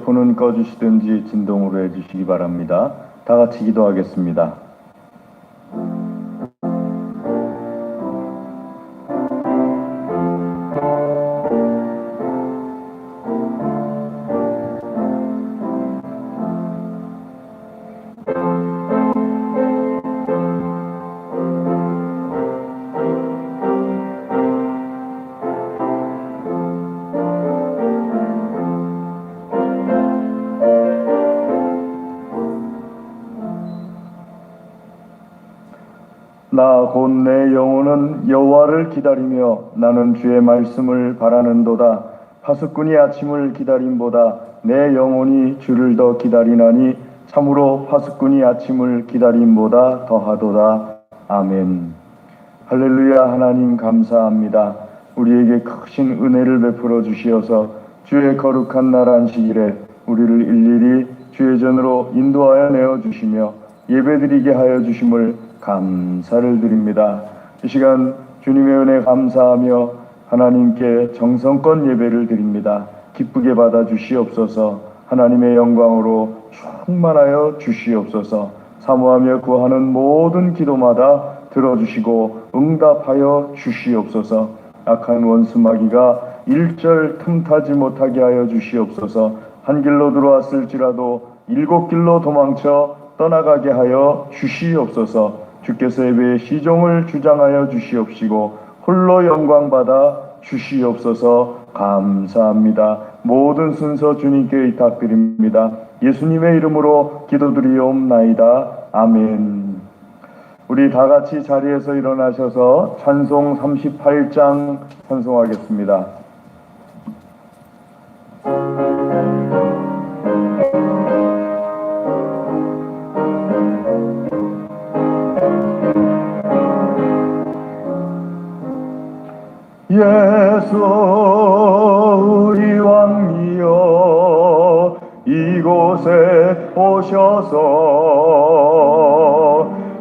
폰은 꺼주시든지 진동으로 해주시기 바랍니다. 다 같이 기도하겠습니다. 나 곧 내 영혼은 여호와를 기다리며 나는 주의 말씀을 바라는도다. 파수꾼이 아침을 기다림보다 내 영혼이 주를 더 기다리나니 참으로 파수꾼이 아침을 기다림보다 더하도다. 아멘. 할렐루야. 하나님 감사합니다. 우리에게 크신 은혜를 베풀어 주시어서 주의 거룩한 날 안식일에 우리를 일일이 주의 전으로 인도하여 내어주시며 예배드리게 하여 주심을 감사를 드립니다. 이 시간 주님의 은혜 감사하며 하나님께 정성껏 예배를 드립니다. 기쁘게 받아 주시옵소서. 하나님의 영광으로 충만하여 주시옵소서. 사모하며 구하는 모든 기도마다 들어주시고 응답하여 주시옵소서. 악한 원수 마귀가 일절 틈타지 못하게 하여 주시옵소서. 한 길로 들어왔을지라도 일곱 길로 도망쳐 떠나가게 하여 주시옵소서. 주께서 예배의 시종을 주장하여 주시옵시고 홀로 영광받아 주시옵소서. 감사합니다. 모든 순서 주님께 의탁드립니다. 예수님의 이름으로 기도드리옵나이다. 아멘. 우리 다 같이 자리에서 일어나셔서 찬송 38장 찬송하겠습니다. 예수 우리 왕이여 이곳에 오셔서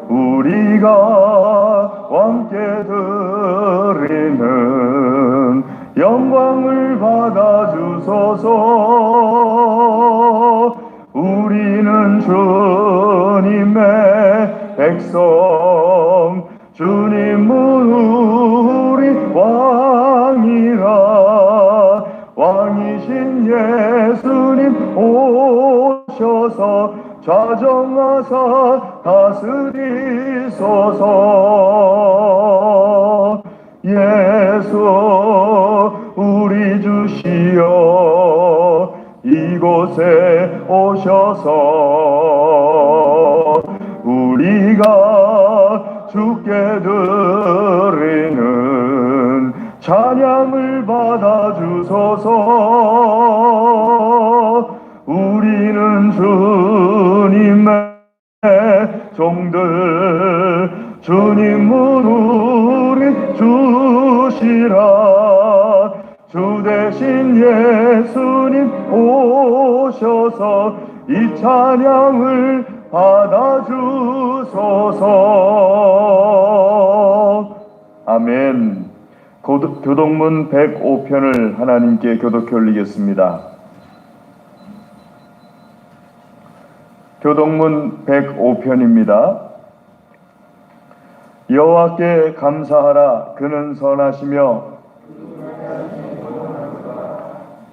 우리가 왕께 드리는 영광을 받아 주소서. 우리는 주님의 백성 주님은 우리 왕이라. 왕이신 예수님 오셔서 좌정하사 다스리소서. 예수 우리 주시여 이곳에 오셔서 우리가 주께 드리는 찬양을 받아 주소서. 우리는 주님의 종들 주님은 우리 주시라. 주 대신 예수님 오셔서 이 찬양을 받아 주소서. 아멘. 교동문 105편을 하나님께 교독해 올리겠습니다. 교동문 105편입니다. 여호와께 감사하라. 그는 선하시며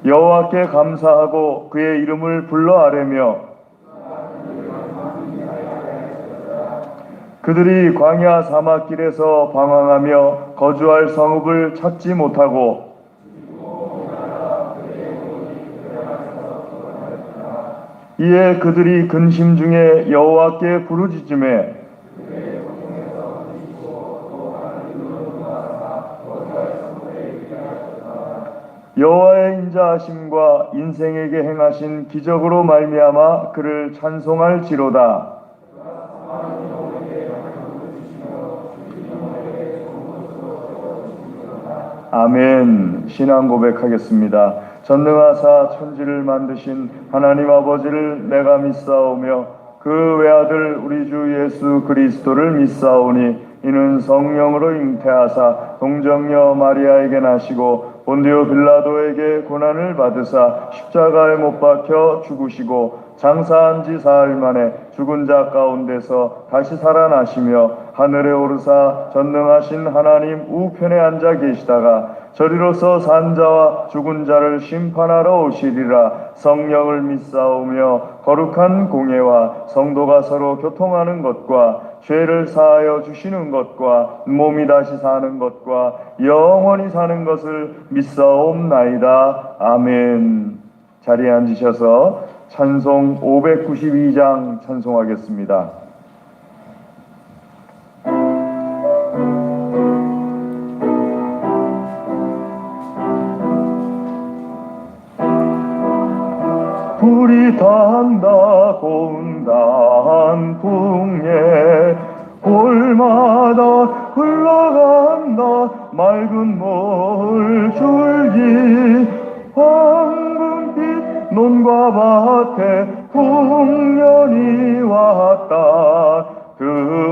여호와께 감사하고 그의 이름을 불러 아뢰며 그들이 광야 사막길에서 방황하며 거주할 성읍을 찾지 못하고 이에 그들이 근심 중에 여호와께 부르짖으매 여호와의 인자하심과 인생에게 행하신 기적으로 말미암아 그를 찬송할지로다. 아멘. 신앙 고백하겠습니다. 전능하사 천지를 만드신 하나님 아버지를 내가 믿사오며 그 외아들 우리 주 예수 그리스도를 믿사오니 이는 성령으로 잉태하사 동정녀 마리아에게 나시고 본디오 빌라도에게 고난을 받으사 십자가에 못 박혀 죽으시고 장사한 지 사흘 만에 죽은 자 가운데서 다시 살아나시며 하늘에 오르사 전능하신 하나님 우편에 앉아 계시다가 저리로서 산 자와 죽은 자를 심판하러 오시리라. 성령을 믿사오며 거룩한 공예와 성도가 서로 교통하는 것과 죄를 사하여 주시는 것과 몸이 다시 사는 것과 영원히 사는 것을 믿사옵나이다. 아멘. 자리에 앉으셔서 찬송 592장 찬송하겠습니다. 불이 탄다 고운단 풍에 골마다 흘러간다 맑은 물줄기 황금빛 논과 밭에 풍년이 왔다. 그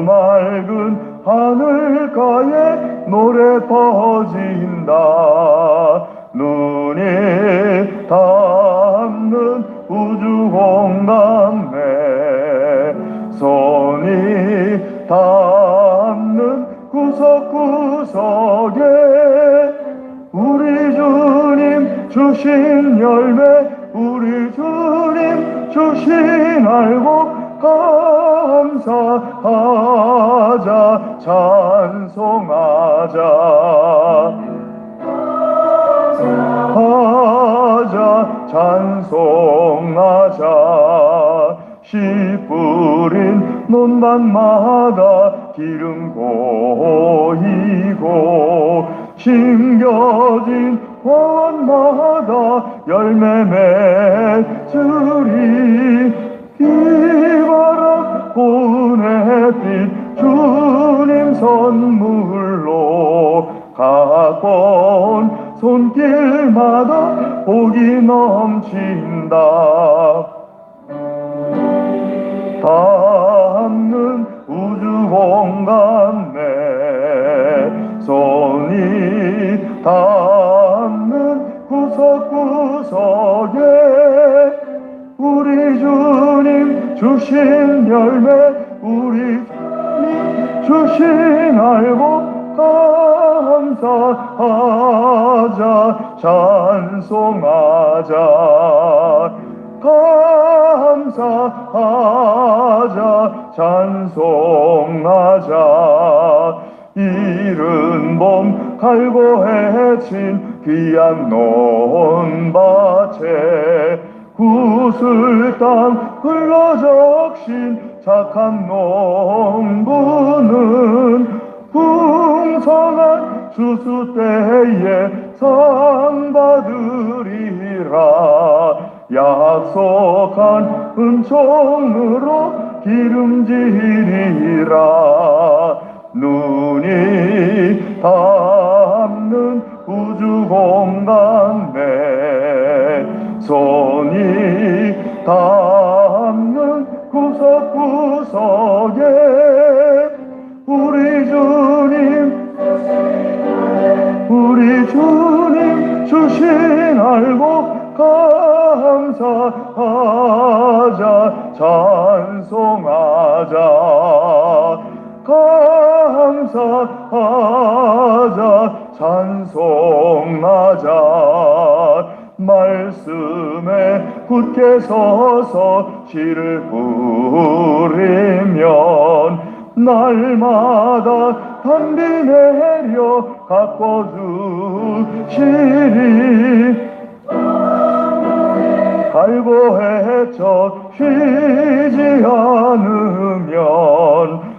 맑은 하늘가에 노래 퍼진다. 눈이 닿는 우주 공간 내 손이 닿는 구석구석에 우리 주님 주신 열매 우리 주님 주신 알곡 감사하자 찬송하자 찬송하자 씨 뿌린 논밭마다 기름 고이고 심겨진 화원마다 열매 맺으리 비바람 고운 햇빛 주님 선물로 가까운 손길마다 복이 넘친다. 닿는 우주 공간 내 손이 닿는 구석구석에 우리 주님 주신 열매 우리 주님 주신 알곡 감사하자 찬송하자 감사하자 찬송하자 이른 봄 갈고 헤친 귀한 논밭에 구슬땀 흘러적신 착한 농부는 풍성한 추수 때에 상 받으리라. 약속한 은총으로 기름지리라. 눈이 닿는 우주 공간 내 손이 닿는 구석구석에 우리 주님 주신 알곡 감사하자 찬송하자 감사하자 찬송하자 말씀에 굳게 서서 씨를 뿌리면 날마다 단비 내려 가꿔주시리. 갈고 헤쳐 쉬지 않으면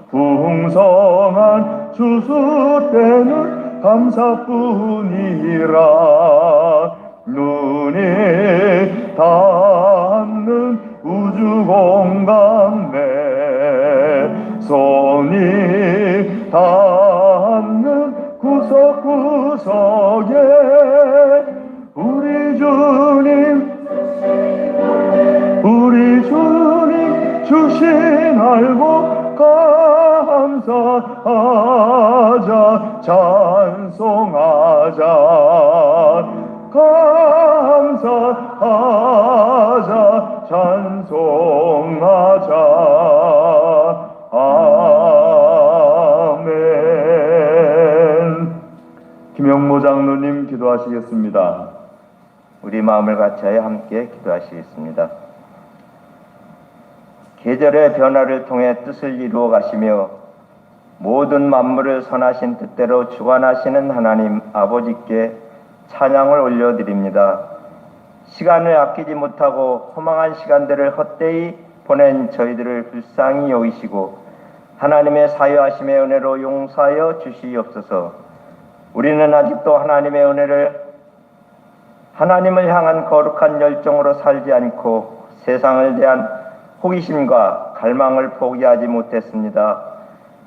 풍성한 추수 때는 감사뿐이라. 눈이 닿는 우주 공간 내 손이 닿는 구석구석에 우리 주님 주신 알고 감사하자 감사하자 찬송하자 감사하자 찬송하자 아멘. 김영모 장로님 기도하시겠습니다. 우리 마음을 같이하여 함께 기도하시겠습니다. 계절의 변화를 통해 뜻을 이루어 가시며 모든 만물을 선하신 뜻대로 주관하시는 하나님 아버지께 찬양을 올려드립니다. 시간을 아끼지 못하고 허망한 시간들을 헛되이 보낸 저희들을 불쌍히 여기시고 하나님의 사유하심의 은혜로 용서하여 주시옵소서. 우리는 아직도 하나님을 향한 거룩한 열정으로 살지 않고 세상을 대한 호기심과 갈망을 포기하지 못했습니다.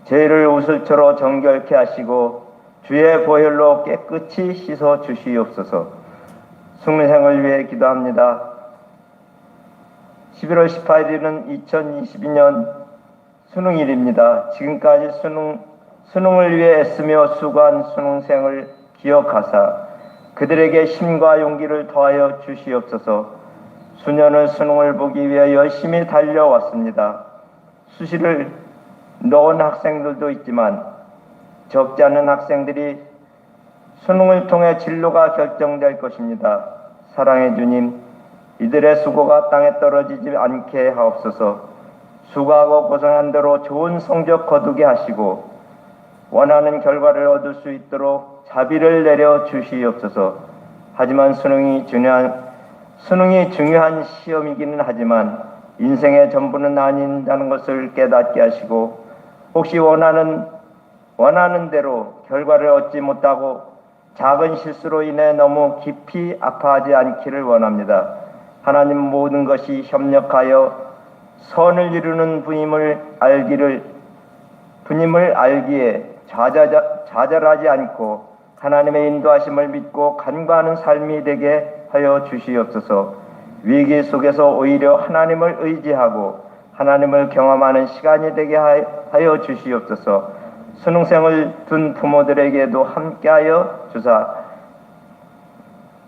죄를 우슬초로 정결케 하시고 주의 보혈로 깨끗이 씻어 주시옵소서. 수능생을 위해 기도합니다. 11월 18일은 2022년 수능일입니다. 지금까지 수능을 위해 애쓰며 수고한 수능생을 기억하사 그들에게 힘과 용기를 더하여 주시옵소서. 수년을 수능을 보기 위해 열심히 달려왔습니다. 수시를 넣은 학생들도 있지만 적지 않은 학생들이 수능을 통해 진로가 결정될 것입니다. 사랑의 주님, 이들의 수고가 땅에 떨어지지 않게 하옵소서. 수고하고 고생한 대로 좋은 성적 거두게 하시고 원하는 결과를 얻을 수 있도록 자비를 내려 주시옵소서. 하지만 수능이 중요한 시험이기는 하지만 인생의 전부는 아닌다는 것을 깨닫게 하시고 혹시 원하는 대로 결과를 얻지 못하고 작은 실수로 인해 너무 깊이 아파하지 않기를 원합니다. 하나님 모든 것이 협력하여 선을 이루는 분임을 알기에 좌절하지 않고 하나님의 인도하심을 믿고 간구하는 삶이 되게 하여 주시옵소서. 위기 속에서 오히려 하나님을 의지하고 하나님을 경험하는 시간이 되게 하여 주시옵소서. 수능생을 둔 부모들에게도 함께하여 주사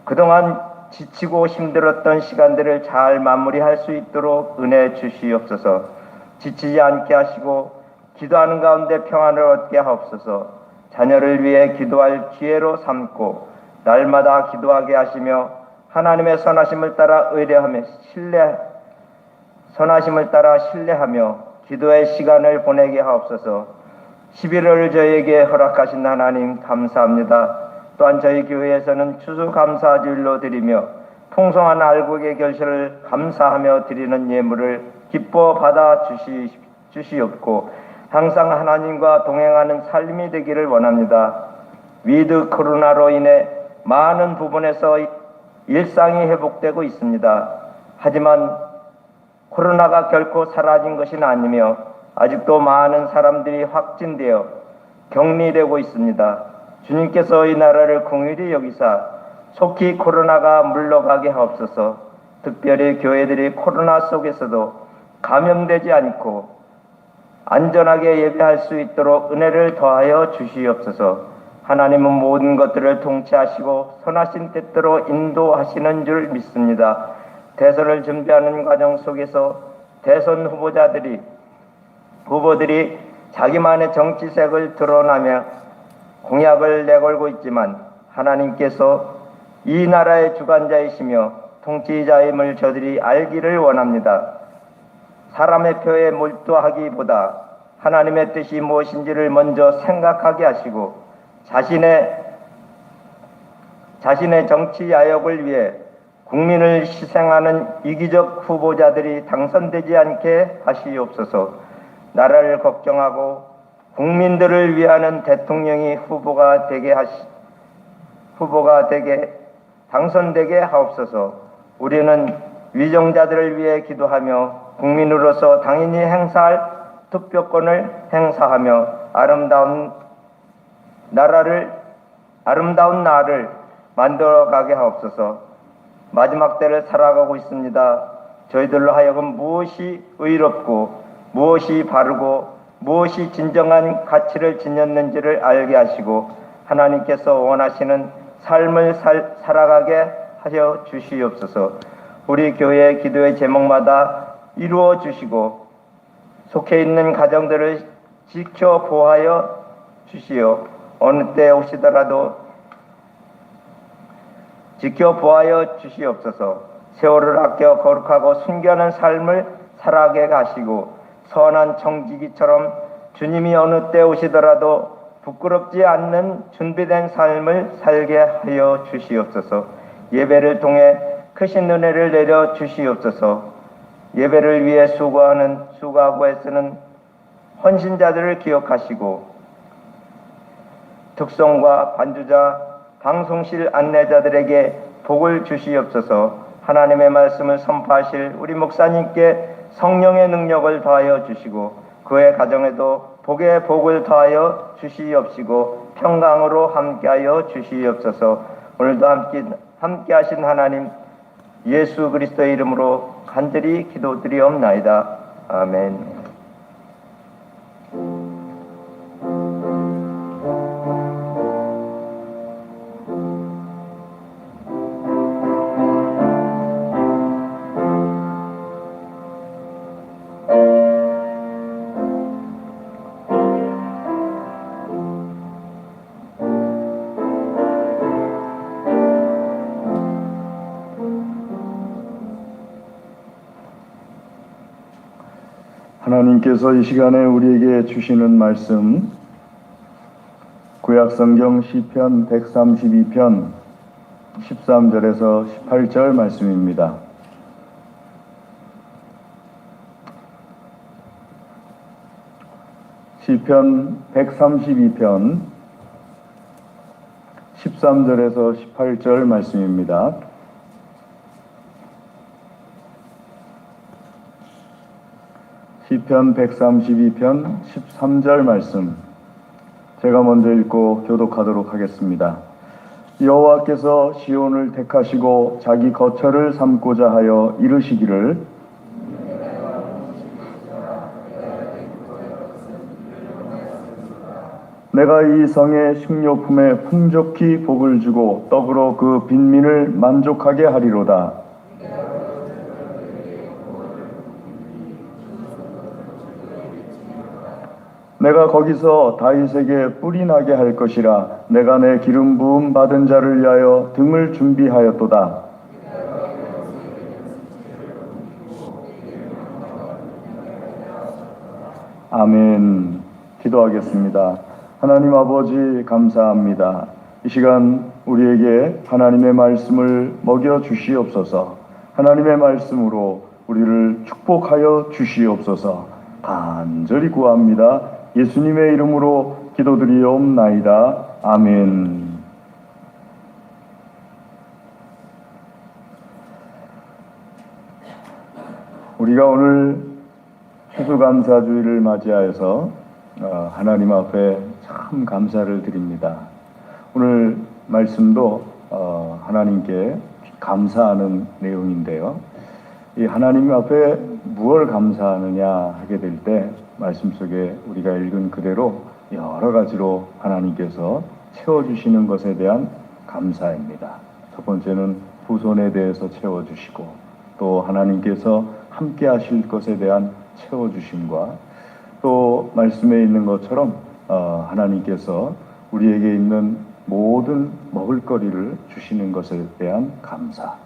그동안 지치고 힘들었던 시간들을 잘 마무리할 수 있도록 은혜 주시옵소서. 지치지 않게 하시고 기도하는 가운데 평안을 얻게 하옵소서. 자녀를 위해 기도할 기회로 삼고 날마다 기도하게 하시며 하나님의 선하심을 따라 신뢰하며 기도의 시간을 보내게 하옵소서. 11월을 저희에게 허락하신 하나님 감사합니다. 또한 저희 교회에서는 추수감사주일로 드리며 풍성한 알곡의 결실을 감사하며 드리는 예물을 기뻐 받아 주시옵고 항상 하나님과 동행하는 삶이 되기를 원합니다. 위드 코로나로 인해 많은 부분에서 일상이 회복되고 있습니다. 하지만 코로나가 결코 사라진 것은 아니며 아직도 많은 사람들이 확진되어 격리되고 있습니다. 주님께서 이 나라를 긍휼히 여기사 속히 코로나가 물러가게 하옵소서. 특별히 교회들이 코로나 속에서도 감염되지 않고 안전하게 예배할 수 있도록 은혜를 더하여 주시옵소서. 하나님은 모든 것들을 통치하시고 선하신 뜻대로 인도하시는 줄 믿습니다. 대선을 준비하는 과정 속에서 대선 후보들이 자기만의 정치색을 드러나며 공약을 내걸고 있지만 하나님께서 이 나라의 주관자이시며 통치자임을 저들이 알기를 원합니다. 사람의 표에 몰두하기보다 하나님의 뜻이 무엇인지를 먼저 생각하게 하시고 자신의 정치 야욕을 위해 국민을 희생하는 이기적 후보자들이 당선되지 않게 하시옵소서. 나라를 걱정하고 국민들을 위하는 대통령이 후보가 당선되게 하옵소서. 우리는 위정자들을 위해 기도하며 국민으로서 당연히 행사할 투표권을 행사하며 아름다운 나를 만들어가게 하옵소서. 마지막 때를 살아가고 있습니다. 저희들로 하여금 무엇이 의롭고 무엇이 바르고 무엇이 진정한 가치를 지녔는지를 알게 하시고 하나님께서 원하시는 삶을 살아가게 하여 주시옵소서. 우리 교회 기도의 제목마다 이루어 주시고 속해 있는 가정들을 지켜 보호하여 주시오. 어느 때 오시더라도 지켜 보호하여 주시옵소서. 세월을 아껴 거룩하고 순결한 삶을 살아가게 하시고 선한 청지기처럼 주님이 어느 때 오시더라도 부끄럽지 않는 준비된 삶을 살게 하여 주시옵소서. 예배를 통해 크신 은혜를 내려 주시옵소서. 예배를 위해 수고하고 애쓰는 헌신자들을 기억하시고 특성과 반주자, 방송실 안내자들에게 복을 주시옵소서. 하나님의 말씀을 선포하실 우리 목사님께 성령의 능력을 더하여 주시고 그의 가정에도 복의 복을 더하여 주시옵시고 평강으로 함께하여 주시옵소서. 오늘도 함께 하신 하나님 예수 그리스도의 이름으로 간절히 기도드리옵나이다. 아멘. 하나님께서 이 시간에 우리에게 주시는 말씀 구약성경 시편 132편 13절에서 18절 말씀입니다. 시편 132편 13절에서 18절 말씀입니다. 시편 132편 13절 말씀 제가 먼저 읽고 교독하도록 하겠습니다. 여호와께서 시온을 택하시고 자기 거처를 삼고자 하여 이르시기를 내가 이 성의 식료품에 풍족히 복을 주고 떡으로 그 빈민을 만족하게 하리로다. 내가 거기서 다윗에게 뿔이 나게 할 것이라. 내가 내 기름 부음 받은 자를 위하여 등을 준비하였도다. 아멘. 기도하겠습니다. 하나님 아버지 감사합니다. 이 시간 우리에게 하나님의 말씀을 먹여 주시옵소서. 하나님의 말씀으로 우리를 축복하여 주시옵소서. 간절히 구합니다. 예수님의 이름으로 기도드리옵나이다. 아멘. 우리가 오늘 추수감사주의를 맞이하여서 하나님 앞에 참 감사를 드립니다. 오늘 말씀도 하나님께 감사하는 내용인데요. 이 하나님 앞에 무엇을 감사하느냐 하게 될 때 말씀 속에 우리가 읽은 그대로 여러 가지로 하나님께서 채워주시는 것에 대한 감사입니다. 첫 번째는 후손에 대해서 채워주시고 또 하나님께서 함께 하실 것에 대한 채워주심과 또 말씀에 있는 것처럼 하나님께서 우리에게 있는 모든 먹을거리를 주시는 것에 대한 감사,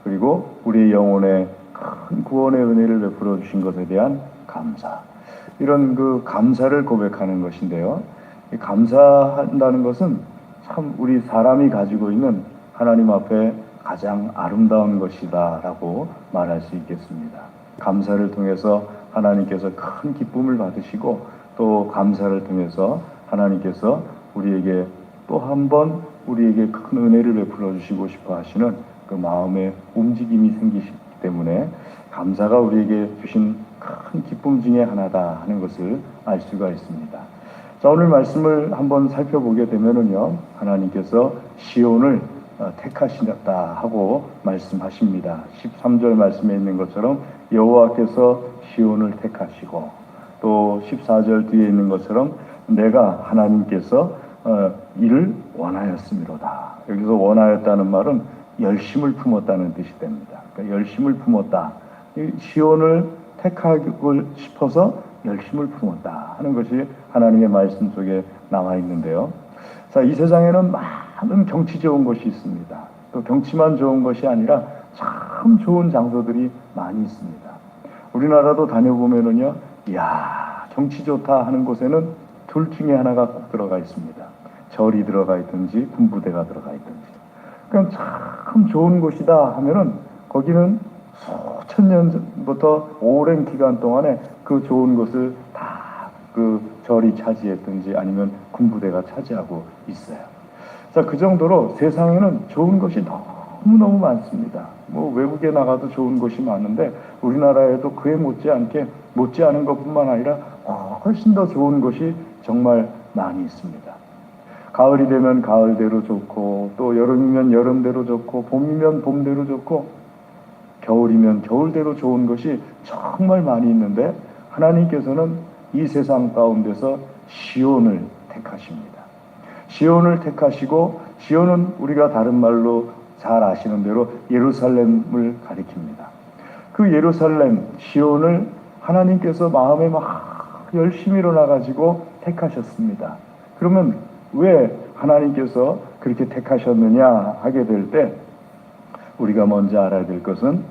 그리고 우리의 영혼에 큰 구원의 은혜를 베풀어 주신 것에 대한 감사, 이런 그 감사를 고백하는 것인데요. 이 감사한다는 것은 참 우리 사람이 가지고 있는 하나님 앞에 가장 아름다운 것이다 라고 말할 수 있겠습니다. 감사를 통해서 하나님께서 큰 기쁨을 받으시고 또 감사를 통해서 하나님께서 우리에게 또 한 번 우리에게 큰 은혜를 베풀어 주시고 싶어 하시는 그 마음의 움직임이 생기시기 때문에 감사가 우리에게 주신 큰 기쁨 중에 하나다 하는 것을 알 수가 있습니다. 자, 오늘 말씀을 한번 살펴보게 되면은요, 하나님께서 시온을 택하시다 하고 말씀하십니다. 13절 말씀에 있는 것처럼 여호와께서 시온을 택하시고 또 14절 뒤에 있는 것처럼 내가 하나님께서 이를 원하였음이로다. 여기서 원하였다는 말은 열심을 품었다는 뜻이 됩니다. 그러니까 열심을 품었다. 시온을 택하고 싶어서 열심을 품었다 하는 것이 하나님의 말씀 속에 나와 있는데요. 자, 이 세상에는 많은 경치 좋은 곳이 있습니다. 또 경치만 좋은 것이 아니라 참 좋은 장소들이 많이 있습니다. 우리나라도 다녀보면은요, 이야, 경치 좋다 하는 곳에는 둘 중에 하나가 꼭 들어가 있습니다. 절이 들어가 있든지 군부대가 들어가 있든지. 그러니까 참 좋은 곳이다 하면은 거기는 수천 년 전부터 오랜 기간 동안에 그 좋은 곳을 다 그 절이 차지했든지 아니면 군부대가 차지하고 있어요. 자, 그 정도로 세상에는 좋은 것이 너무너무 많습니다. 뭐 외국에 나가도 좋은 곳이 많은데 우리나라에도 그에 못지않은 것뿐만 아니라 훨씬 더 좋은 곳이 정말 많이 있습니다. 가을이 되면 가을대로 좋고, 또 여름이면 여름대로 좋고, 봄이면 봄대로 좋고, 겨울이면 겨울대로 좋은 것이 정말 많이 있는데 하나님께서는 이 세상 가운데서 시온을 택하십니다. 시온을 택하시고, 시온은 우리가 다른 말로 잘 아시는 대로 예루살렘을 가리킵니다. 그 예루살렘, 시온을 하나님께서 마음에 막 열심히 일어나가지고 택하셨습니다. 그러면 왜 하나님께서 그렇게 택하셨느냐 하게 될 때 우리가 먼저 알아야 될 것은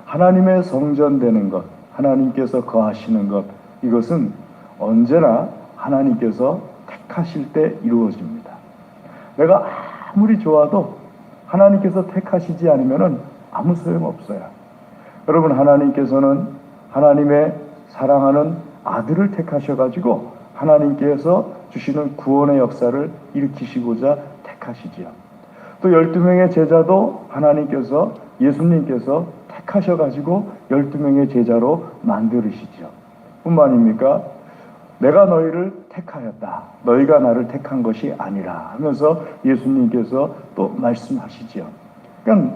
하나님의 성전되는 것, 하나님께서 거하시는 것, 이것은 언제나 하나님께서 택하실 때 이루어집니다. 내가 아무리 좋아도 하나님께서 택하시지 않으면 아무 소용없어요. 여러분, 하나님께서는 하나님의 사랑하는 아들을 택하셔가지고 하나님께서 주시는 구원의 역사를 일으키시고자 택하시지요. 또 12명의 제자도 하나님께서, 예수님께서 택하셔가지고 12명의 제자로 만들으시죠. 뿐만입니까? 내가 너희를 택하였다. 너희가 나를 택한 것이 아니라 하면서 예수님께서 또 말씀하시죠. 그러니까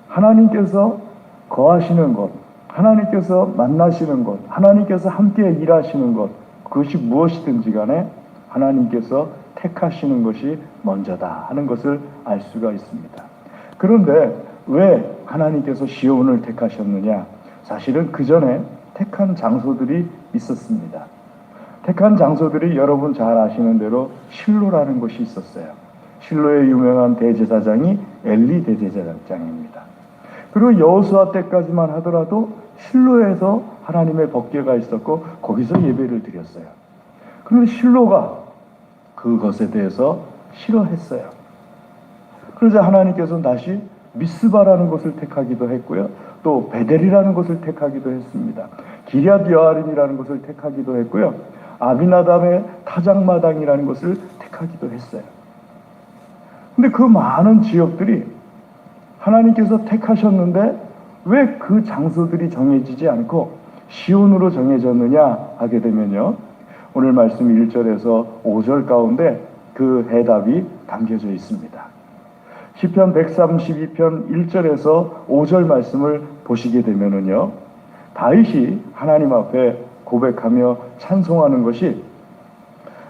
하나님께서 거하시는 것, 하나님께서 만나시는 것, 하나님께서 함께 일하시는 것, 그것이 무엇이든지 간에 하나님께서 택하시는 것이 먼저다 하는 것을 알 수가 있습니다. 그런데 왜 하나님께서 시온을 택하셨느냐? 사실은 그 전에 택한 장소들이 있었습니다. 택한 장소들이 여러분 잘 아시는 대로 실로라는 곳이 있었어요. 실로의 유명한 대제사장이 엘리 대제사장입니다. 그리고 여호수아 때까지만 하더라도 실로에서 하나님의 법궤가 있었고 거기서 예배를 드렸어요. 그런데 실로가 그것에 대해서 싫어했어요. 그러자 하나님께서는 다시 미스바라는 곳을 택하기도 했고요. 또 베델이라는 곳을 택하기도 했습니다. 기럇 여아림이라는 곳을 택하기도 했고요. 아비나답의 타작마당이라는 곳을 택하기도 했어요. 근데 그 많은 지역들이 하나님께서 택하셨는데 왜 그 장소들이 정해지지 않고 시온으로 정해졌느냐 하게 되면요. 오늘 말씀 1절에서 5절 가운데 그 해답이 담겨져 있습니다. 시편 132편 1절에서 5절 말씀을 보시게 되면은요. 다윗이 하나님 앞에 고백하며 찬송하는 것이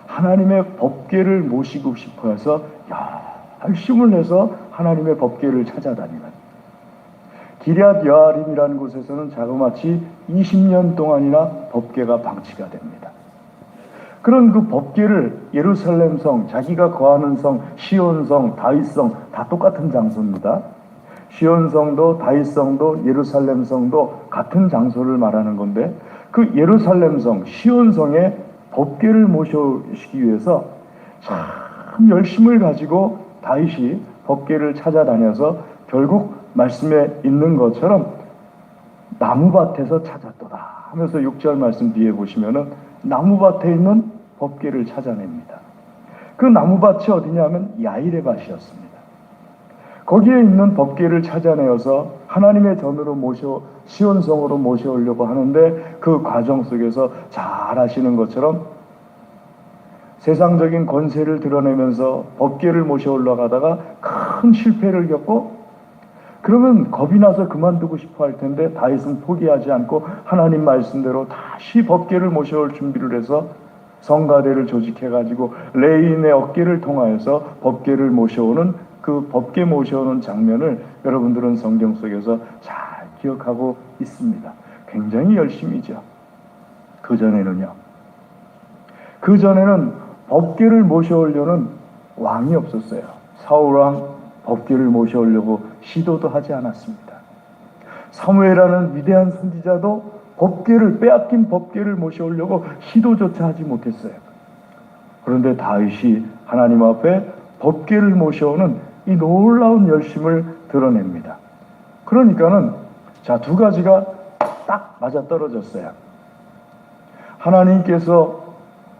하나님의 법궤를 모시고 싶어 해서 열심을 내서 하나님의 법궤를 찾아다니는, 기럇 여아림이라는 곳에서는 자그마치 20년 동안이나 법궤가 방치가 됩니다. 그런 그 법궤를 예루살렘 성, 자기가 거하는 성, 시온성, 다윗성 다 똑같은 장소입니다. 시온성도 다윗성도 예루살렘 성도 같은 장소를 말하는 건데 그 예루살렘 성, 시온성에 법궤를 모시기 위해서 참 열심을 가지고 다윗이 법궤를 찾아다녀서 결국 말씀에 있는 것처럼 나무밭에서 찾았도다 하면서 6절 말씀 뒤에 보시면은 나무밭에 있는 법궤를 찾아냅니다. 그 나무밭이 어디냐면 야일의 밭이었습니다. 거기에 있는 법궤를 찾아내어서 하나님의 전으로 시온성으로 모셔오려고 하는데 그 과정 속에서 잘 아시는 것처럼 세상적인 권세를 드러내면서 법궤를 모셔 올라가다가 큰 실패를 겪고 그러면 겁이 나서 그만두고 싶어 할 텐데 다윗은 포기하지 않고 하나님 말씀대로 다시 법궤를 모셔올 준비를 해서 성가대를 조직해가지고 레인의 어깨를 통하여서 법궤를 모셔오는 그 법궤 모셔오는 장면을 여러분들은 성경 속에서 잘 기억하고 있습니다. 굉장히 열심이죠. 그전에는 법궤를 모셔오려는 왕이 없었어요. 사울왕 법궤를 모셔오려고 시도도 하지 않았습니다. 사무엘이라는 위대한 선지자도 빼앗긴 법궤를 모셔오려고 시도조차 하지 못했어요. 그런데 다윗이 하나님 앞에 법궤를 모셔오는 이 놀라운 열심을 드러냅니다. 그러니까는 두 가지가 딱 맞아떨어졌어요. 하나님께서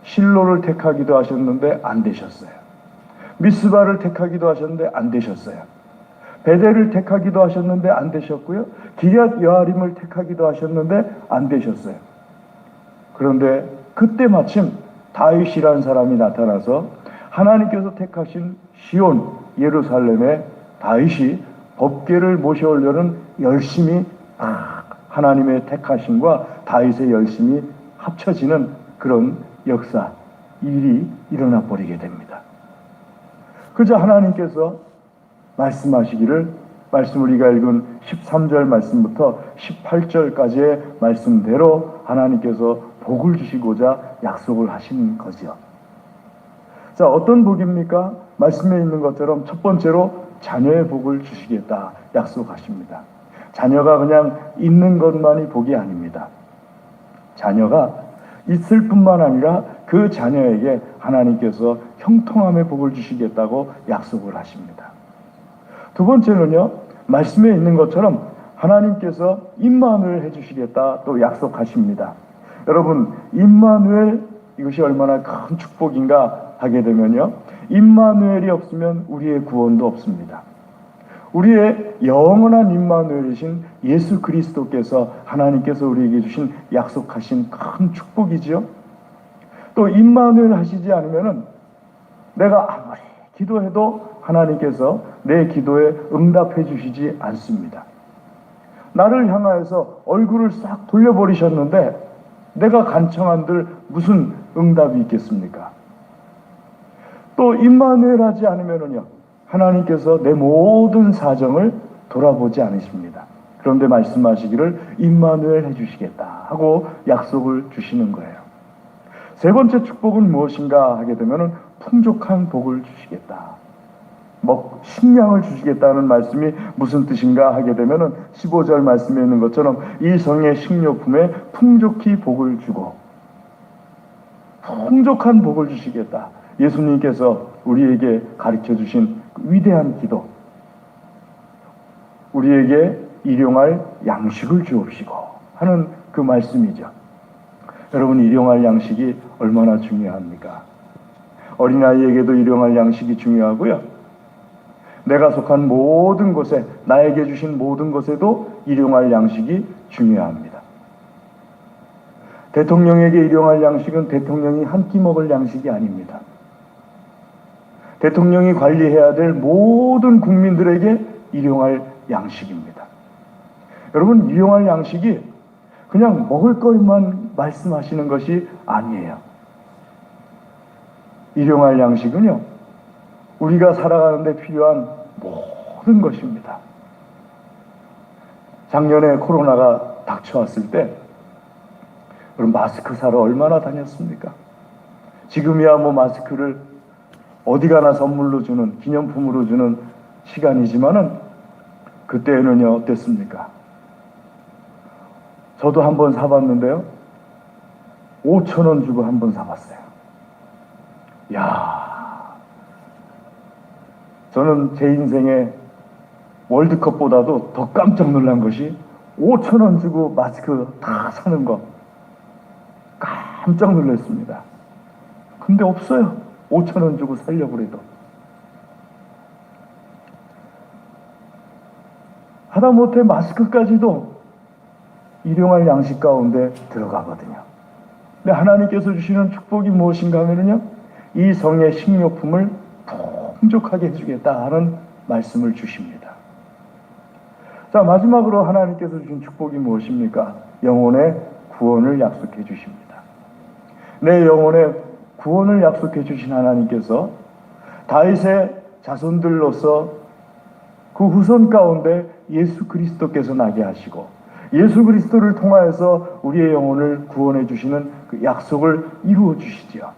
실로를 택하기도 하셨는데 안 되셨어요. 미스바를 택하기도 하셨는데 안 되셨어요. 베델을 택하기도 하셨는데 안 되셨고요. 기럇 여아림을 택하기도 하셨는데 안 되셨어요. 그런데 그때 마침 다윗이라는 사람이 나타나서 하나님께서 택하신 시온 예루살렘에 다윗이 법궤를 모셔오려는 열심이 하나님의 택하심과 다윗의 열심이 합쳐지는 그런 역사, 일이 일어나 버리게 됩니다. 그저 하나님께서 말씀하시기를, 말씀 우리가 읽은 13절 말씀부터 18절까지의 말씀대로 하나님께서 복을 주시고자 약속을 하신 거죠. 어떤 복입니까? 말씀에 있는 것처럼 첫 번째로 자녀의 복을 주시겠다 약속하십니다. 자녀가 그냥 있는 것만이 복이 아닙니다. 자녀가 있을 뿐만 아니라 그 자녀에게 하나님께서 형통함의 복을 주시겠다고 약속을 하십니다. 두 번째는요, 말씀에 있는 것처럼 하나님께서 임마누엘 해주시겠다 또 약속하십니다. 여러분, 임마누엘, 이것이 얼마나 큰 축복인가 하게 되면요, 임마누엘이 없으면 우리의 구원도 없습니다. 우리의 영원한 임마누엘이신 예수 그리스도께서 하나님께서 우리에게 주신 약속하신 큰 축복이지요. 또 임마누엘 하시지 않으면은 내가 아무리 기도해도 하나님께서 내 기도에 응답해 주시지 않습니다. 나를 향하여서 얼굴을 싹 돌려버리셨는데 내가 간청한들 무슨 응답이 있겠습니까? 또 임마누엘 하지 않으면은요, 하나님께서 내 모든 사정을 돌아보지 않으십니다. 그런데 말씀하시기를 임마누엘 해주시겠다 하고 약속을 주시는 거예요. 세 번째 축복은 무엇인가 하게 되면은 풍족한 복을 주시겠다. 식량을 주시겠다는 말씀이 무슨 뜻인가 하게 되면은 15절 말씀에 있는 것처럼 이 성의 식료품에 풍족히 복을 주고 풍족한 복을 주시겠다. 예수님께서 우리에게 가르쳐 주신 위대한 기도, 우리에게 일용할 양식을 주옵시고 하는 그 말씀이죠. 여러분, 일용할 양식이 얼마나 중요합니까? 어린아이에게도 일용할 양식이 중요하고요, 내가 속한 모든 곳에, 나에게 주신 모든 것에도 일용할 양식이 중요합니다. 대통령에게 일용할 양식은 대통령이 한 끼 먹을 양식이 아닙니다. 대통령이 관리해야 될 모든 국민들에게 일용할 양식입니다. 여러분, 일용할 양식이 그냥 먹을 것만 말씀하시는 것이 아니에요. 일용할 양식은요, 우리가 살아가는데 필요한 모든 것입니다. 작년에 코로나가 닥쳐왔을 때 여러분, 마스크 사러 얼마나 다녔습니까? 지금이야 마스크를 어디 가나 선물로 주는, 기념품으로 주는 시간이지만은 그때는요, 어땠습니까? 저도 한번 사봤는데요, 5,000원 주고 한번 사봤어요. 저는 제 인생에 월드컵보다도 더 깜짝 놀란 것이 5,000원 주고 마스크 다 사는 거. 깜짝 놀랐습니다. 근데 없어요. 5,000원 주고 살려고 해도. 하다못해 마스크까지도 일용할 양식 가운데 들어가거든요. 근데 하나님께서 주시는 축복이 무엇인가 하면요, 이 성의 식료품을 풍족하게 해주겠다 하는 말씀을 주십니다. 자, 마지막으로 하나님께서 주신 축복이 무엇입니까? 영혼의 구원을 약속해 주십니다. 내 영혼의 구원을 약속해 주신 하나님께서 다윗의 자손들로서 그 후손 가운데 예수 그리스도께서 나게 하시고 예수 그리스도를 통하여서 우리의 영혼을 구원해 주시는 그 약속을 이루어 주시지요.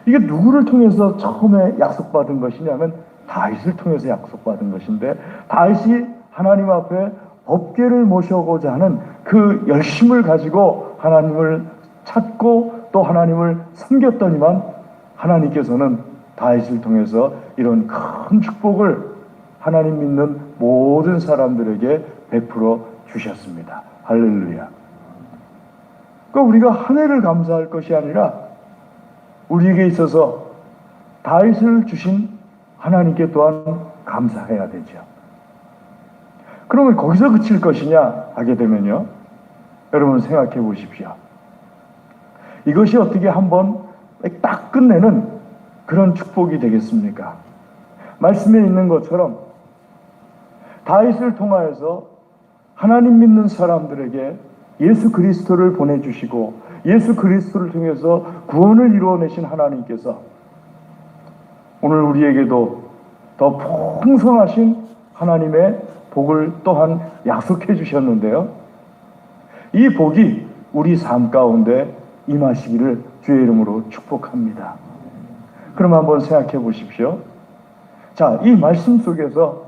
이게 누구를 통해서 처음에 약속받은 것이냐면 다윗을 통해서 약속받은 것인데, 다윗이 하나님 앞에 법궤를 모셔오고자 하는 그 열심을 가지고 하나님을 찾고 또 하나님을 섬겼더니만 하나님께서는 다윗을 통해서 이런 큰 축복을 하나님 믿는 모든 사람들에게 베풀어 주셨습니다. 할렐루야. 그러니까 우리가 한 해를 감사할 것이 아니라 우리에게 있어서 다윗을 주신 하나님께 또한 감사해야 되죠. 그러면 거기서 그칠 것이냐 하게 되면요, 여러분 생각해 보십시오. 이것이 어떻게 한번 딱 끝내는 그런 축복이 되겠습니까? 말씀에 있는 것처럼 다윗을 통하여서 하나님 믿는 사람들에게 예수 그리스도를 보내주시고 예수 그리스도를 통해서 구원을 이루어내신 하나님께서 오늘 우리에게도 더 풍성하신 하나님의 복을 또한 약속해 주셨는데요, 이 복이 우리 삶 가운데 임하시기를 주의 이름으로 축복합니다. 그럼 한번 생각해 보십시오. 자, 이 말씀 속에서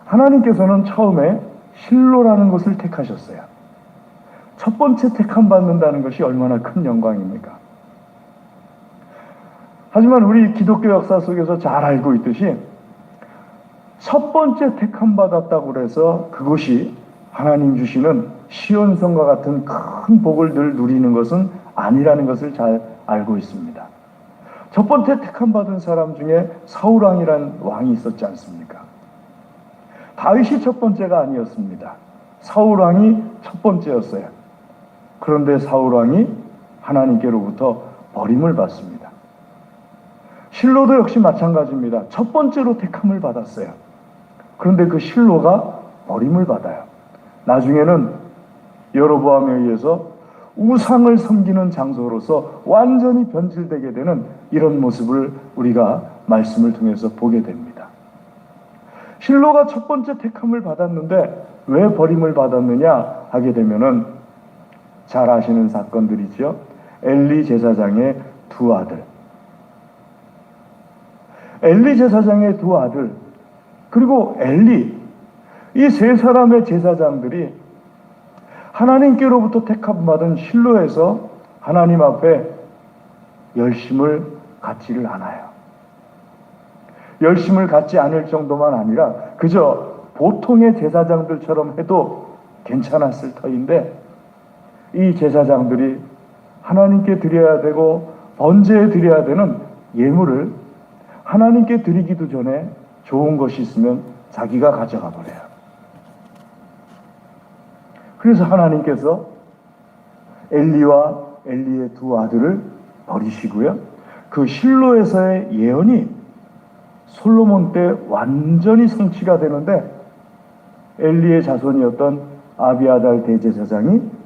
하나님께서는 처음에 실로라는 것을 택하셨어요. 첫 번째 택함 받는다는 것이 얼마나 큰 영광입니까? 하지만 우리 기독교 역사 속에서 잘 알고 있듯이 첫 번째 택함 받았다고 해서 그것이 하나님 주시는 시온성과 같은 큰 복을 늘 누리는 것은 아니라는 것을 잘 알고 있습니다. 첫 번째 택함 받은 사람 중에 사울왕이란 왕이 있었지 않습니까? 다윗이 첫 번째가 아니었습니다. 사울왕이 첫 번째였어요. 그런데 사울왕이 하나님께로부터 버림을 받습니다. 실로도 역시 마찬가지입니다. 첫 번째로 택함을 받았어요. 그런데 그 실로가 버림을 받아요. 나중에는 여로보암에 의해서 우상을 섬기는 장소로서 완전히 변질되게 되는 이런 모습을 우리가 말씀을 통해서 보게 됩니다. 실로가 첫 번째 택함을 받았는데 왜 버림을 받았느냐 하게 되면은 잘 아시는 사건들이죠. 엘리 제사장의 두 아들, 엘리 제사장의 두 아들, 그리고 엘리, 이 세 사람의 제사장들이 하나님께로부터 택함받은 실로에서 하나님 앞에 열심을 갖지를 않아요. 열심을 갖지 않을 정도만 아니라 그저 보통의 제사장들처럼 해도 괜찮았을 터인데, 이 제사장들이 하나님께 드려야 되고 번제에 드려야 되는 예물을 하나님께 드리기도 전에 좋은 것이 있으면 자기가 가져가 버려요. 그래서 하나님께서 엘리와 엘리의 두 아들을 버리시고요, 그 실로에서의 예언이 솔로몬 때 완전히 성취가 되는데, 엘리의 자손이었던 아비아달 대제사장이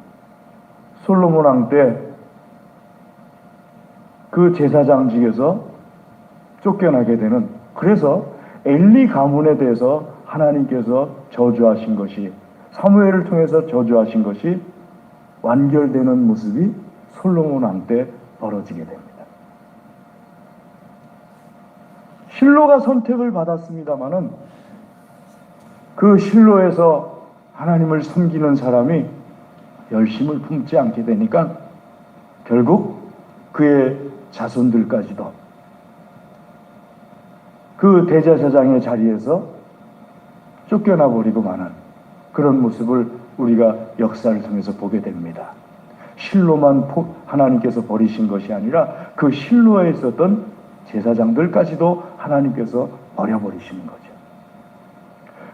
솔로몬 왕 때 그 제사장직에서 쫓겨나게 되는, 그래서 엘리 가문에 대해서 하나님께서 저주하신 것이, 사무엘을 통해서 저주하신 것이 완결되는 모습이 솔로몬 왕 때 벌어지게 됩니다. 실로가 선택을 받았습니다마는 그 실로에서 하나님을 섬기는 사람이 열심을 품지 않게 되니까 결국 그의 자손들까지도 그 대제사장의 자리에서 쫓겨나 버리고 마는 그런 모습을 우리가 역사를 통해서 보게 됩니다. 실로만 하나님께서 버리신 것이 아니라 그 실로에 있었던 제사장들까지도 하나님께서 버려버리시는 거죠.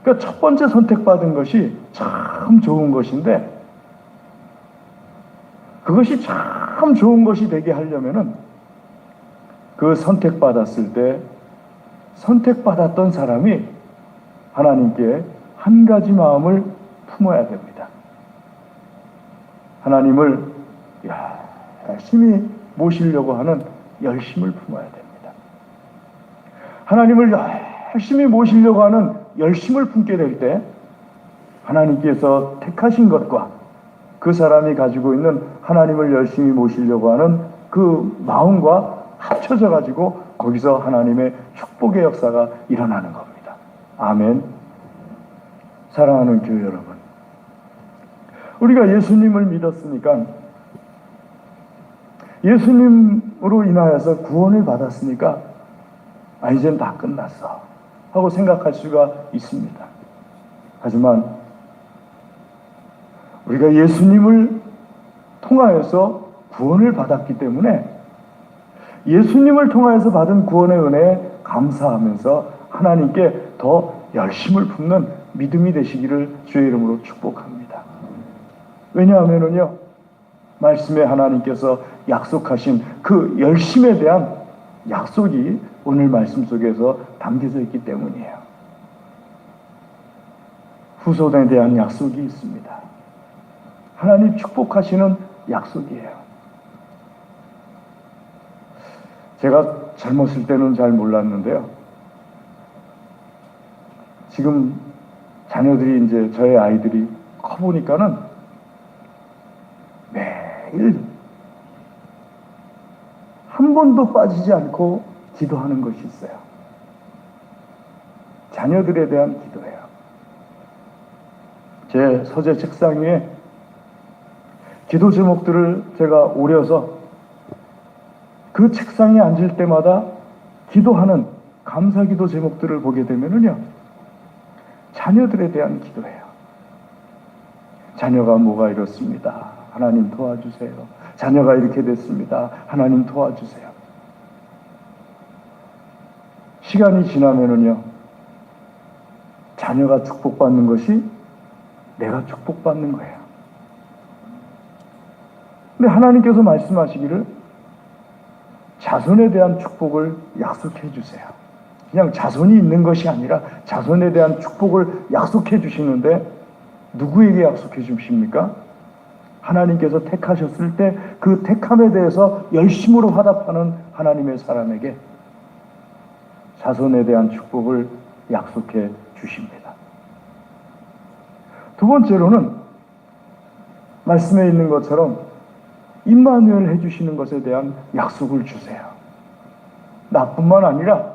그러니까 첫 번째 선택받은 것이 참 좋은 것인데, 그것이 참 좋은 것이 되게 하려면은 그 선택받았을 때 선택받았던 사람이 하나님께 한 가지 마음을 품어야 됩니다. 하나님을 열심히 모시려고 하는 열심을 품어야 됩니다. 하나님을 열심히 모시려고 하는 열심을 품게 될 때 하나님께서 택하신 것과 그 사람이 가지고 있는 하나님을 열심히 모시려고 하는 그 마음과 합쳐져 가지고 거기서 하나님의 축복의 역사가 일어나는 겁니다. 아멘. 사랑하는 교회 여러분, 우리가 예수님을 믿었으니까, 예수님으로 인하여서 구원을 받았으니까 이젠 다 끝났어 하고 생각할 수가 있습니다. 하지만 우리가 예수님을 통하여서 구원을 받았기 때문에 예수님을 통하여서 받은 구원의 은혜에 감사하면서 하나님께 더 열심을 품는 믿음이 되시기를 주의 이름으로 축복합니다. 왜냐하면요, 말씀에 하나님께서 약속하신 그 열심에 대한 약속이 오늘 말씀 속에서 담겨져 있기 때문이에요. 후손에 대한 약속이 있습니다. 하나님 축복하시는 약속이에요. 제가 젊었을 때는 잘 몰랐는데요, 지금 자녀들이, 이제 저의 아이들이 커보니까는 매일 한 번도 빠지지 않고 기도하는 것이 있어요. 자녀들에 대한 기도예요. 제 서재 책상 위에 기도 제목들을 제가 오려서 그 책상에 앉을 때마다 기도하는 감사 기도 제목들을 보게 되면은요, 자녀들에 대한 기도예요. 자녀가 뭐가 이렇습니다. 하나님 도와주세요. 자녀가 이렇게 됐습니다. 하나님 도와주세요. 시간이 지나면은요, 자녀가 축복받는 것이 내가 축복받는 거예요. 근데 하나님께서 말씀하시기를 자손에 대한 축복을 약속해 주세요. 그냥 자손이 있는 것이 아니라 자손에 대한 축복을 약속해 주시는데, 누구에게 약속해 주십니까? 하나님께서 택하셨을 때 그 택함에 대해서 열심으로 화답하는 하나님의 사람에게 자손에 대한 축복을 약속해 주십니다. 두 번째로는 말씀에 있는 것처럼 임마누엘 해주시는 것에 대한 약속을 주세요. 나뿐만 아니라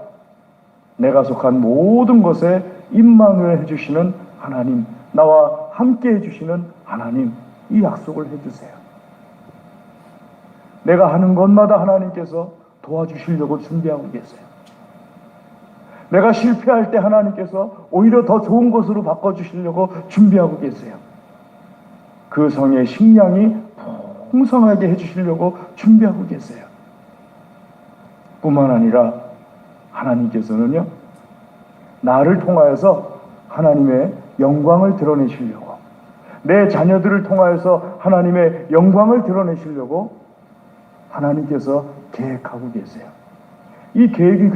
내가 속한 모든 것에 임마누엘 해주시는 하나님, 나와 함께 해주시는 하나님, 이 약속을 해주세요. 내가 하는 것마다 하나님께서 도와주시려고 준비하고 계세요. 내가 실패할 때 하나님께서 오히려 더 좋은 것으로 바꿔주시려고 준비하고 계세요. 그 성의 식량이 풍성하게 해주시려고 준비하고 계세요. 뿐만 아니라 하나님께서는요, 나를 통하여서 하나님의 영광을 드러내시려고, 내 자녀들을 통하여서 하나님의 영광을 드러내시려고 하나님께서 계획하고 계세요. 이 계획이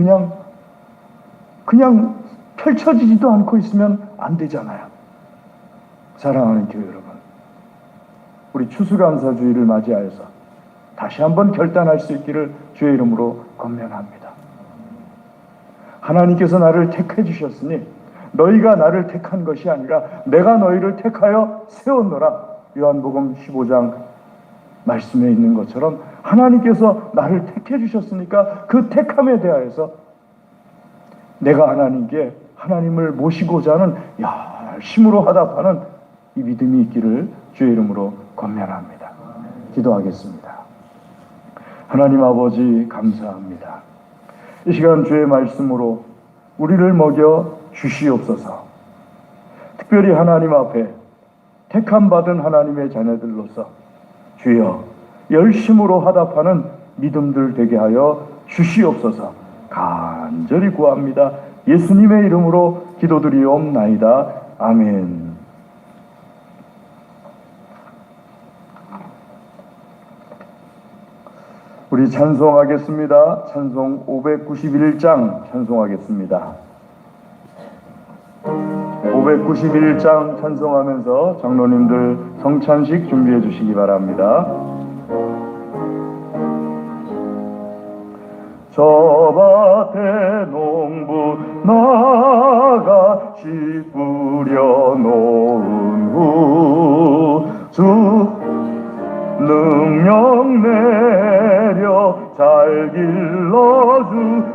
그냥 펼쳐지지도 않고 있으면 안 되잖아요. 사랑하는 교회 여러분, 우리 추수감사주의를 맞이하여서 다시 한번 결단할 수 있기를 주의 이름으로 권면합니다. 하나님께서 나를 택해 주셨으니 너희가 나를 택한 것이 아니라 내가 너희를 택하여 세웠노라. 요한복음 15장 말씀에 있는 것처럼 하나님께서 나를 택해 주셨으니까 그 택함에 대하여서 내가 하나님께 하나님을 모시고자 하는 열심으로 화답하는 이 믿음이 있기를 주의 이름으로 권면합니다. 기도하겠습니다. 하나님 아버지, 감사합니다. 이 시간 주의 말씀으로 우리를 먹여 주시옵소서. 특별히 하나님 앞에 택함 받은 하나님의 자녀들로서 주여 열심으로 화답하는 믿음들 되게 하여 주시옵소서. 간절히 구합니다. 예수님의 이름으로 기도드리옵나이다. 아멘. 우리 찬송하겠습니다. 찬송 591장 찬송하겠습니다. 291장 찬송하면서 장로님들 성찬식 준비해 주시기 바랍니다. 저 밭에 농부 나가 씨 뿌려 놓은 후 주 능력 내려 잘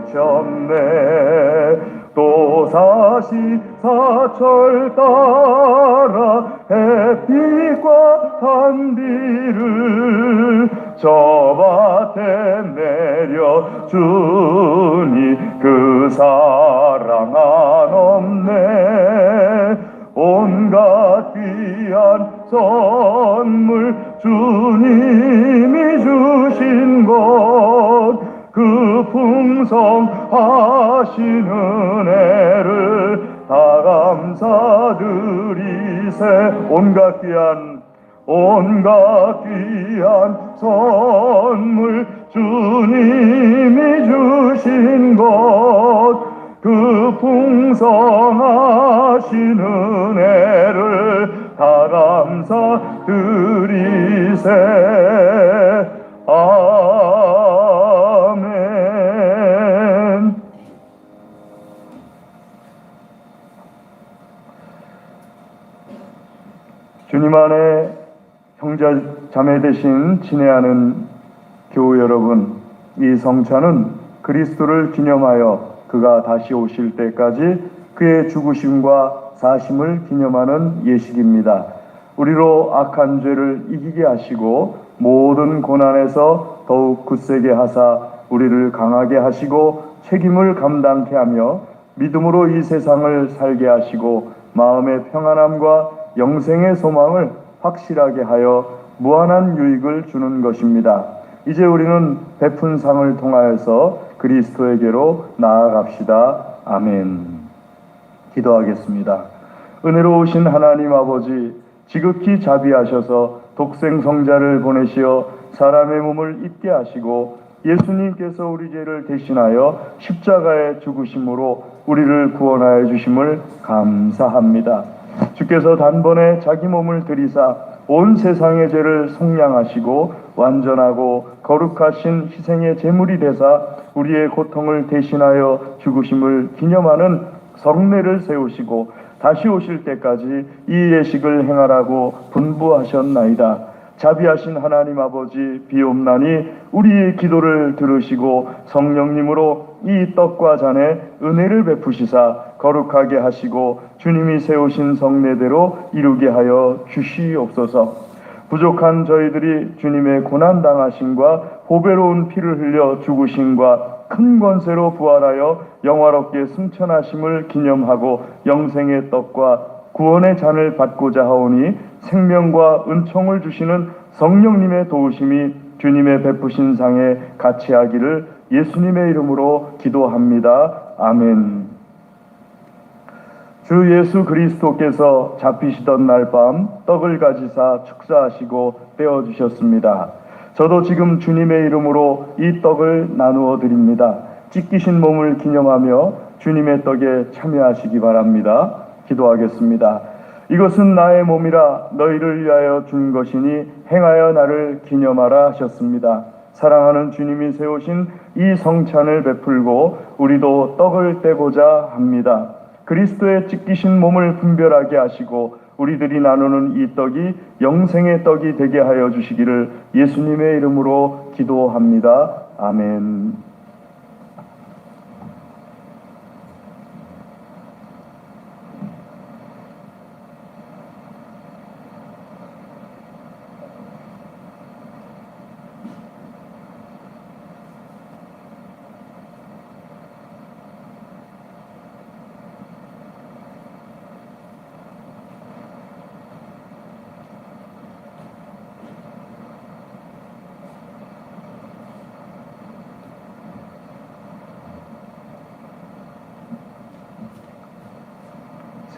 길러주셨네. 또 사시 사철 따라 햇빛과 단비를 저 밭에 내려주니 그 사랑 한없네. 온갖 귀한 선물 주님이 주신 것 그 풍성하신 은혜를 다 감사드리세. 온갖 귀한 선물 주님이 주신 것 그 풍성하신 은혜를 다 감사드리세. 아멘. 주님 안에 형제 자매 되신 친애하는 교우 여러분, 이 성찬은 그리스도를 기념하여 그가 다시 오실 때까지 그의 죽으심과 사심을 기념하는 예식입니다. 우리로 악한 죄를 이기게 하시고 모든 고난에서 더욱 굳세게 하사 우리를 강하게 하시고 책임을 감당케 하며 믿음으로 이 세상을 살게 하시고 마음의 평안함과 영생의 소망을 확실하게 하여 무한한 유익을 주는 것입니다. 이제 우리는 베푼 상을 통하여서 그리스도에게로 나아갑시다. 아멘. 기도하겠습니다. 은혜로우신 하나님 아버지, 지극히 자비하셔서 독생성자를 보내시어 사람의 몸을 입게 하시고 예수님께서 우리 죄를 대신하여 십자가에 죽으심으로 우리를 구원하여 주심을 감사합니다. 주께서 단번에 자기 몸을 들이사 온 세상의 죄를 속량하시고 완전하고 거룩하신 희생의 제물이 되사 우리의 고통을 대신하여 죽으심을 기념하는 성례를 세우시고 다시 오실 때까지 이 예식을 행하라고 분부하셨나이다. 자비하신 하나님 아버지, 비옵나니 우리의 기도를 들으시고 성령님으로 이 떡과 잔에 은혜를 베푸시사 거룩하게 하시고 주님이 세우신 성례대로 이루게 하여 주시옵소서. 부족한 저희들이 주님의 고난당하심과 보배로운 피를 흘려 죽으심과 큰 권세로 부활하여 영화롭게 승천하심을 기념하고 영생의 떡과 구원의 잔을 받고자 하오니 생명과 은총을 주시는 성령님의 도우심이 주님의 베푸신 상에 같이 하기를 예수님의 이름으로 기도합니다. 아멘. 주 예수 그리스도께서 잡히시던 날 밤 떡을 가지사 축사하시고 떼어주셨습니다. 저도 지금 주님의 이름으로 이 떡을 나누어 드립니다. 찢기신 몸을 기념하며 주님의 떡에 참여하시기 바랍니다. 기도하겠습니다. 이것은 나의 몸이라 너희를 위하여 준 것이니 행하여 나를 기념하라 하셨습니다. 사랑하는 주님이 세우신 이 성찬을 베풀고 우리도 떡을 떼고자 합니다. 그리스도의 찢기신 몸을 분별하게 하시고 우리들이 나누는 이 떡이 영생의 떡이 되게 하여 주시기를 예수님의 이름으로 기도합니다. 아멘.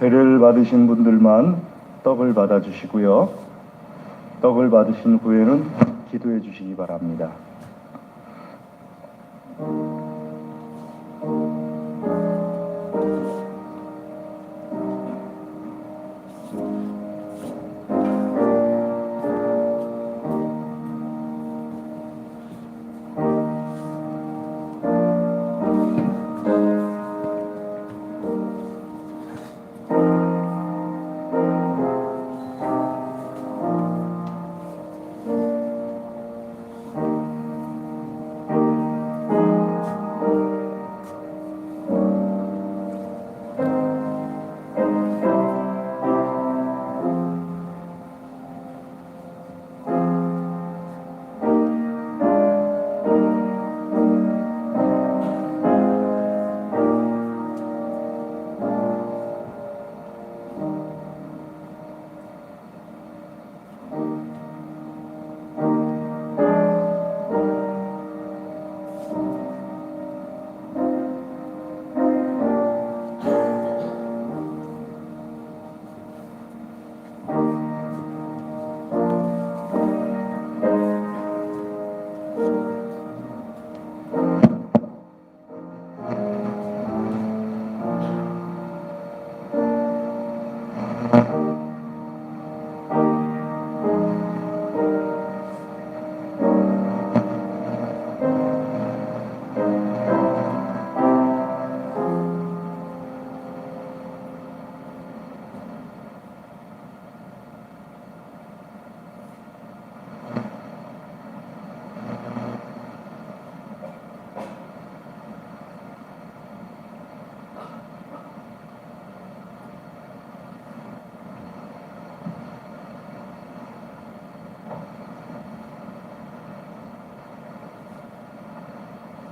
세례를 받으신 분들만 떡을 받아주시고요. 떡을 받으신 후에는 기도해 주시기 바랍니다.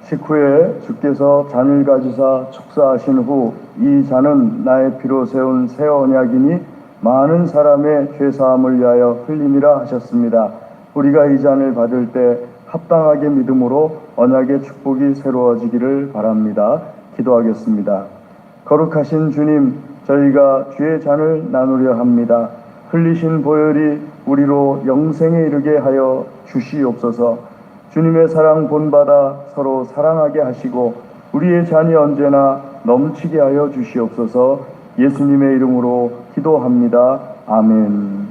식후에 주께서 잔을 가지사 축사하신 후 이 잔은 나의 피로 세운 새 언약이니 많은 사람의 죄사함을 위하여 흘림이라 하셨습니다. 우리가 이 잔을 받을 때 합당하게 믿음으로 언약의 축복이 새로워지기를 바랍니다. 기도하겠습니다. 거룩하신 주님, 저희가 주의 잔을 나누려 합니다. 흘리신 보혈이 우리로 영생에 이르게 하여 주시옵소서. 주님의 사랑 본받아 서로 사랑하게 하시고 우리의 잔이 언제나 넘치게 하여 주시옵소서. 예수님의 이름으로 기도합니다. 아멘.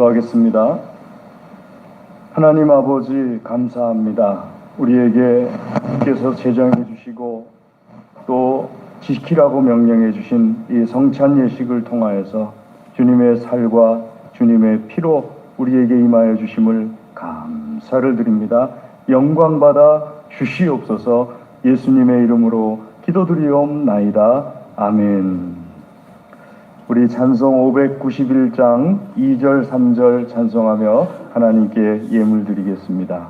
기도하겠습니다. 하나님 아버지 감사합니다. 우리에게 주께서 제정해 주시고 또 지키라고 명령해 주신 이 성찬 예식을 통하여서 주님의 살과 주님의 피로 우리에게 임하여 주심을 감사를 드립니다. 영광받아 주시옵소서. 예수님의 이름으로 기도드리옵나이다. 아멘. 우리 찬송 591장 2절 3절 찬송하며 하나님께 예물 드리겠습니다.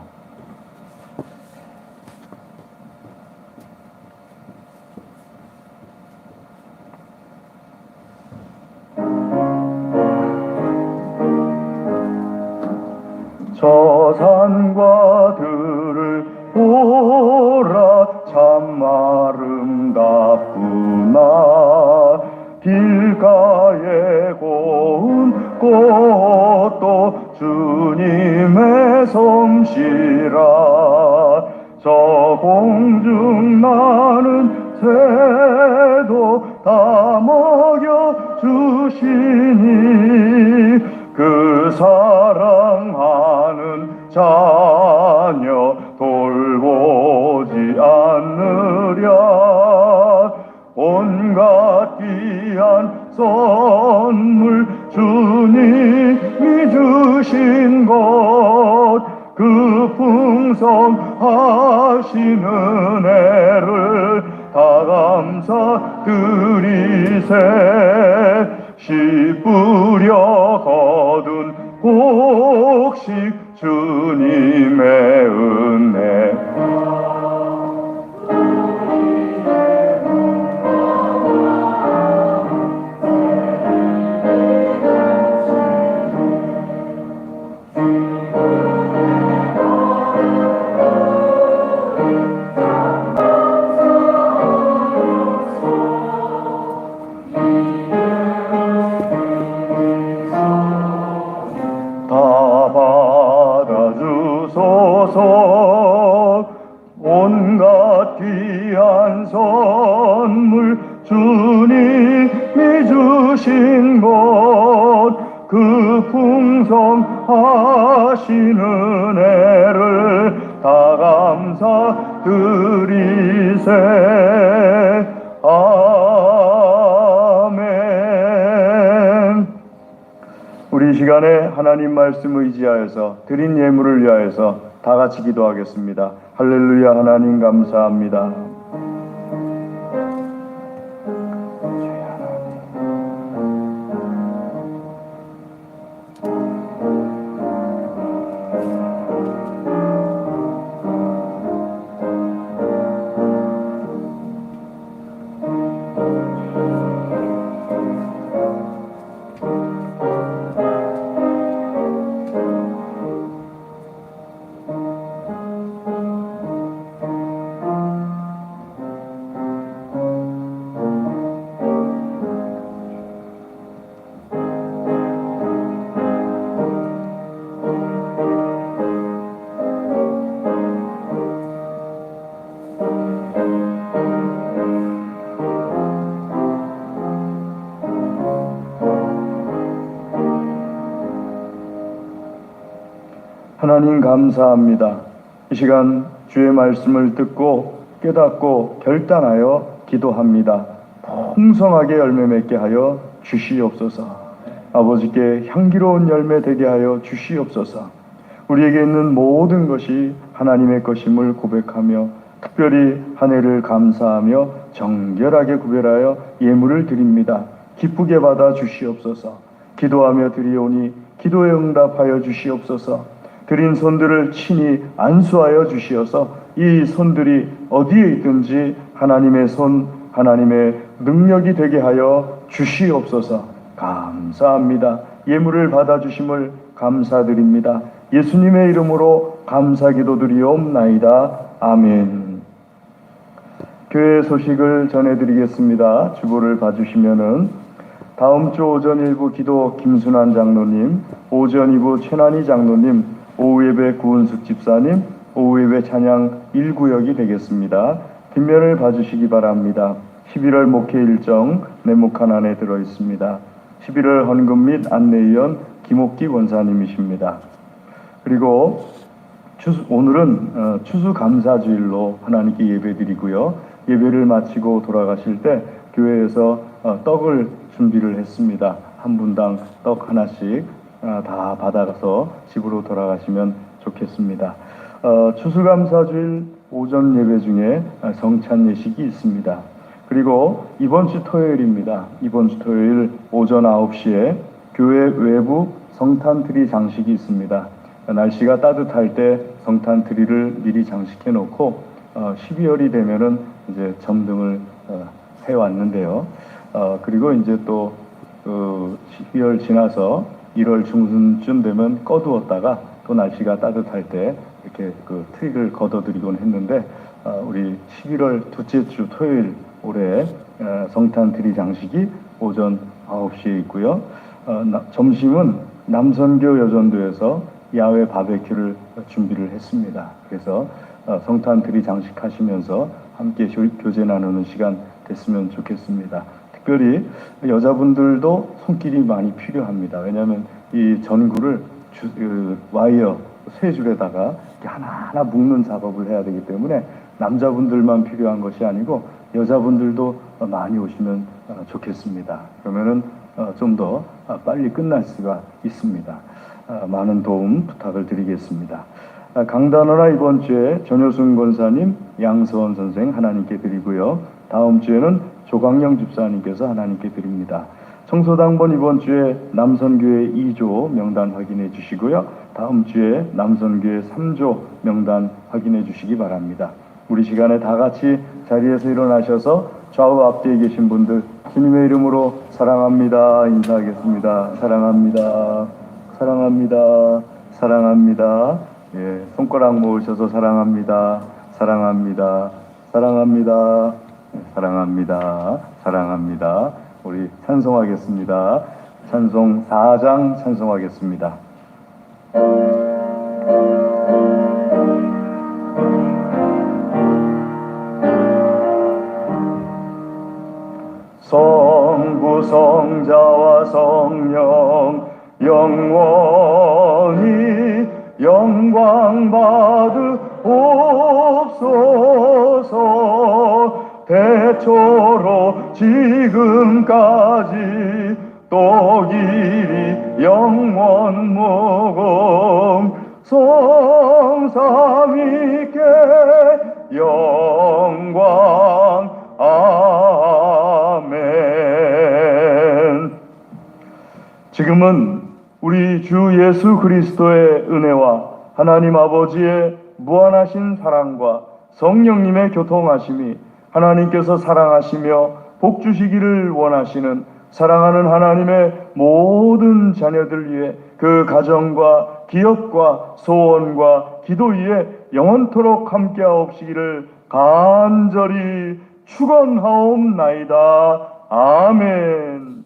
저 산과 들을 보라 참 아름답구나. 길가에 고운 꽃도 주님의 솜씨라. 저 공중 나는 새도 다 먹여 주시니 그 사랑하는 자녀 돌보지 않느랴. 온갖 귀한 선물 주님이 주신 것 그 풍성하신 은혜를 다 감사드리세. 씨 뿌려 거둔 곡식 주님의 은혜. 주소서. 온갖 귀한 선물 주님이 주신 것 그 풍성하신 은혜를 다 감사드리세. 아멘. 우리 이 시간에 하나님 말씀 의지하여서 드린 예물을 위하여서 다 같이 기도하겠습니다. 할렐루야. 하나님 감사합니다. 하나님 감사합니다. 이 시간 주의 말씀을 듣고 깨닫고 결단하여 기도합니다. 풍성하게 열매 맺게 하여 주시옵소서. 아버지께 향기로운 열매 되게 하여 주시옵소서. 우리에게 있는 모든 것이 하나님의 것임을 고백하며 특별히 한 해를 감사하며 정결하게 구별하여 예물을 드립니다. 기쁘게 받아 주시옵소서. 기도하며 드리오니 기도에 응답하여 주시옵소서. 드린 손들을 친히 안수하여 주시어서 이 손들이 어디에 있든지 하나님의 손, 하나님의 능력이 되게 하여 주시옵소서. 감사합니다. 예물을 받아주심을 감사드립니다. 예수님의 이름으로 감사기도 드리옵나이다. 아멘. 교회 소식을 전해드리겠습니다. 주보를 봐주시면은 다음 주 오전 1부 기도 김순환 장로님, 오전 2부 최난희 장로님, 오후 예배 구은숙 집사님, 오후 예배 찬양 1구역이 되겠습니다. 뒷면을 봐주시기 바랍니다. 11월 목회 일정 네모칸 안에 들어있습니다. 11월 헌금 및 안내위원 김옥기 원사님이십니다. 그리고 오늘은 추수감사주일로 하나님께 예배드리고요. 예배를 마치고 돌아가실 때 교회에서 떡을 준비를 했습니다. 한 분당 떡 하나씩 다 받아서 집으로 돌아가시면 좋겠습니다. 추수감사주일 오전 예배 중에 성찬 예식이 있습니다. 그리고 이번 주 토요일입니다. 이번 주 토요일 오전 9시에 교회 외부 성탄 트리 장식이 있습니다. 날씨가 따뜻할 때 성탄 트리를 미리 장식해 놓고 12월이 되면은 이제 점등을 해 왔는데요. 그리고 이제 또 12월 지나서 1월 중순쯤 되면 꺼두었다가 또 날씨가 따뜻할 때 이렇게 그 트리를 걷어드리곤 했는데 우리 11월 둘째 주 토요일 올해 성탄 트리 장식이 오전 9시에 있고요. 점심은 남선교 여전도에서 야외 바베큐를 준비를 했습니다. 그래서 성탄 트리 장식하시면서 함께 교제 나누는 시간 됐으면 좋겠습니다. 특별히 여자분들도 손길이 많이 필요합니다. 왜냐하면 이 전구를 와이어 세 줄에다가 하나하나 묶는 작업을 해야 되기 때문에 남자분들만 필요한 것이 아니고 여자분들도 많이 오시면 좋겠습니다. 그러면은 좀 더 빨리 끝날 수가 있습니다. 많은 도움 부탁을 드리겠습니다. 강단어라 이번 주에 전효순 권사님, 양서원 선생 하나님께 드리고요. 다음 주에는 조강영 집사님께서 하나님께 드립니다. 청소당번 이번 주에 남선교회 2조 명단 확인해 주시고요. 다음 주에 남선교회 3조 명단 확인해 주시기 바랍니다. 우리 시간에 다 같이 자리에서 일어나셔서 좌우 앞뒤에 계신 분들 주님의 이름으로 사랑합니다 인사하겠습니다. 사랑합니다. 사랑합니다. 사랑합니다. 예, 손가락 모으셔서 사랑합니다. 사랑합니다. 사랑합니다. 사랑합니다. 사랑합니다. 우리 찬송하겠습니다. 찬송 4장 찬송하겠습니다. 영원히 영광 받으옵소서. 대초로 지금까지 또 길이 영원 무궁 성삼위께 영광. 아멘. 지금은 우리 주 예수 그리스도의 은혜와 하나님 아버지의 무한하신 사랑과 성령님의 교통하심이 하나님께서 사랑하시며 복 주시기를 원하시는 사랑하는 하나님의 모든 자녀들 위해 그 가정과 기업과 소원과 기도 위에 영원토록 함께하옵시기를 간절히 축원하옵나이다. 아멘.